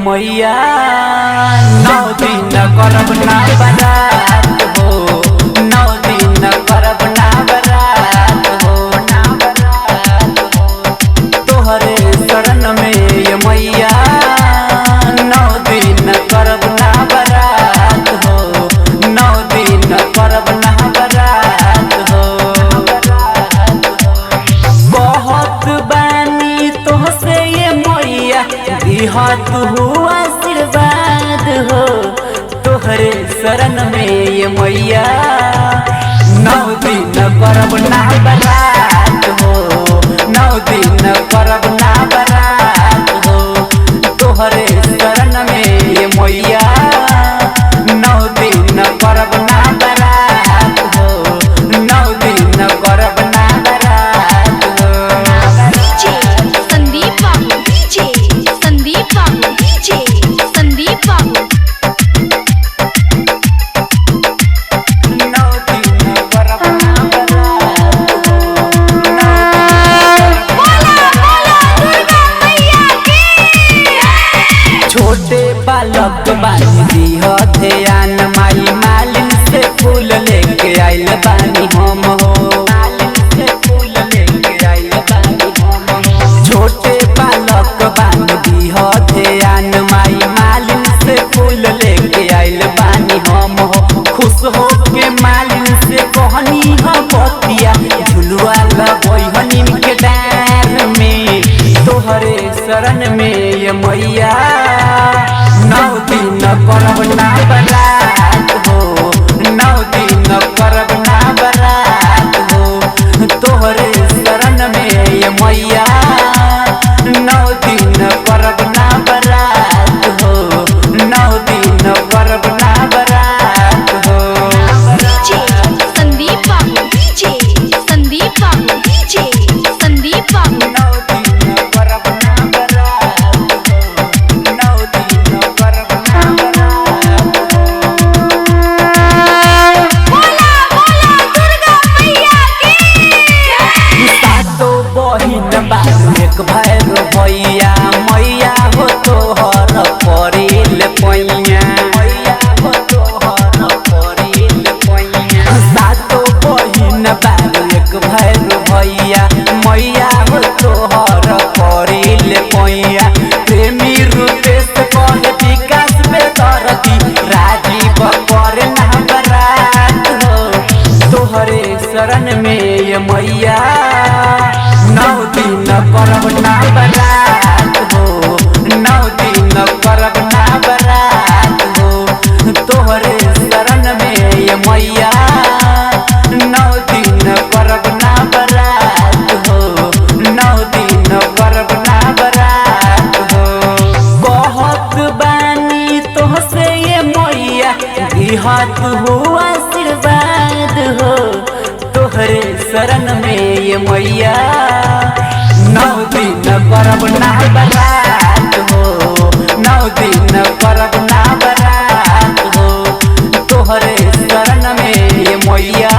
मैया 9 दिन करब ना बरात हो 9 दिन करब ना बरात हो ना बरात हो तोहरे शरण में ये मैया 9 दिन करब ना बरात हो 9 दिन करब ना बरात हो बहुत बानी तोहसे ये मैया दिहत हुआ आशीर्वाद हो तोहरे शरण में ये मैया 9 दिन करब ना बरात हो 9 दिन करब ना बरात हो तोहरे शरण में ये मैया 9 दिन करब ना बरात हो 9 दिन करब ना बरात हो डीजे संदीप बाबू डीजे संदीप बाबू डीजे संदीप बाबू 9 दिन करब ना बरात हो 9 छोटे बालक बानी दिह ध्यान माई मालिन से फूल लेके आइल बानी हम हो मालिन से फूल लेके आइल बानी हम हो छोटे बालक बानी दिह ध्यान माई मालिन से फूल लेके आइल बानी हम हो खुश हो के मालिन से कहनी ह बतिया झुलुआ लगई हनी के डार में तोहरे शरण में ये मैया 9 दिन करब ना बरात हो 9 दिन करब ना बरात हो तोहरे शरण में ये मैया 9 दिन करब ना बरात हो 9 दिन करब ना बरात हो डीजे संदीप बाबू डीजे संदीप बाबू डीजे संदीप बाबू 9 दिन करब ना बरात हो 9 दिन करब ना बरात सातो बहिन बाबू एक भैर भैया मैया हो तोहर परिल पैया मैया हो तोहर परिल पैया सातो बहिन बाबू एक भैर भैया मैया हो तोहर परिल पैया प्रेमी रूपेश कहे विकास बेदरती राजीव करे ना बरात हो तोहरे शरण में ये मैया 9 दिन करब ना बरात हो 9 दिन करब ना बरात हो तोहरे शरण में ये मैया 9 दिन करब ना बरात हो 9 दिन करब ना बरात हो बहुत बानी तोहसे ये मैया दिहत हुआ आशीर्वाद हो तोहरे शरण में ये मैया 9 दिन करब ना बरात हो 9 दिन करब ना बरात हो तोहरे शरण में ये मैया